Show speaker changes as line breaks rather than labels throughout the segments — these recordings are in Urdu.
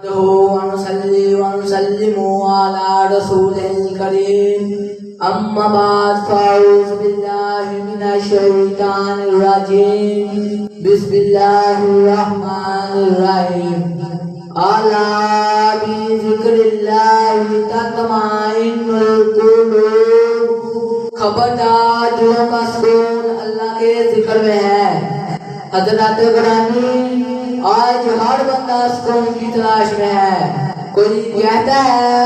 ونصلي ونسلم على رسوله الكريم أما بعد فأعوذ بالله من الشيطان الرجيم بسم الله الرحمن الرحيم ألا بذكر الله تطمئن القلوب خبردار دلوں کا سکون اللہ کے ذکر میں ہے۔ حضرات گرامی، آج ہر بندہ سکون کی تلاش میں ہے۔ کوئی کہتا ہے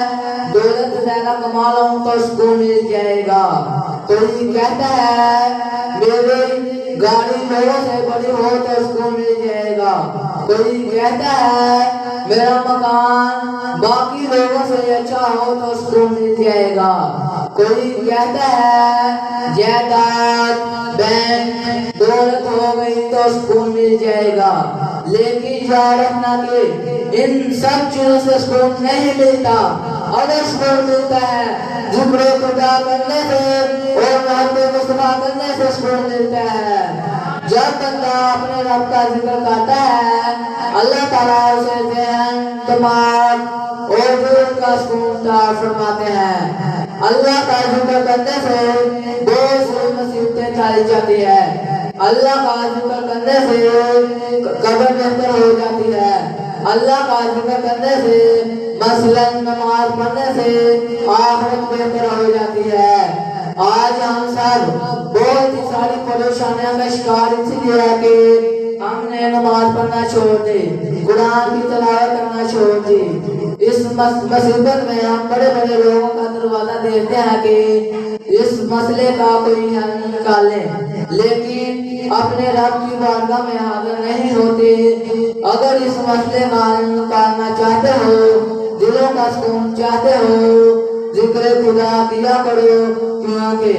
دولت زیادہ کما لوں تو سکون مل جائے گا، کوئی کہتا ہے میری گاڑی لوگوں سے بڑی ہو تو سکون مل جائے گا، کوئی کہتا ہے میرا مکان باقی لوگوں سے اچھا ہو تو سکون مل جائے گا، کوئی کہتا ہے جائیداد بینک دولت ہو گئی تو سکون مل جائے گا۔ لیکن یاد رکھنا کہ ان سب چیزوں سے سکون نہیں ملتا۔ اگر سکون ملتا ہے ذکر خدا کرنے سے اور محبت مصطفیٰ کرنے سے سکون ملتا ہے۔ جب بندہ اپنے رب کا ذکر کرتا ہے اللہ تعالیٰ اسے ذہن، دماغ اور دل کا سکون عطا فرماتے ہیں۔ اللہ کا ذکر کرنے سے بہت سی مصیبتیں ٹال جاتی ہے۔ اللہ کا ذکر کرنے سے قبر بہتر ہو جاتی ہے۔ اللہ کا ذکر کرنے سے مثلاً نماز پڑھنے سے آخرت بہتر ہو جاتی ہے۔ آج ہم سب بہت ہی ساری پریشانیوں کا شکار اس لیے ہے کہ ہم نے نماز پڑھنا چھوڑ دی، قرآن کی تلاوت کرنا چھوڑ دی۔ اس مصیبت میں ہم بڑے بڑے لوگوں کا دروازہ دیکھتے ہیں کہ اس مسئلے کا کوئی حل نکالیں، لیکن اپنے رب کی بارگاہ میں حاضر نہیں ہوتے۔ اگر اس مسئلے کا حل نکالنا چاہتے ہو، دلوں کا سکون چاہتے ہو، ذکر خدا کیا کرو، کیونکہ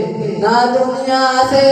نہ دنیا سے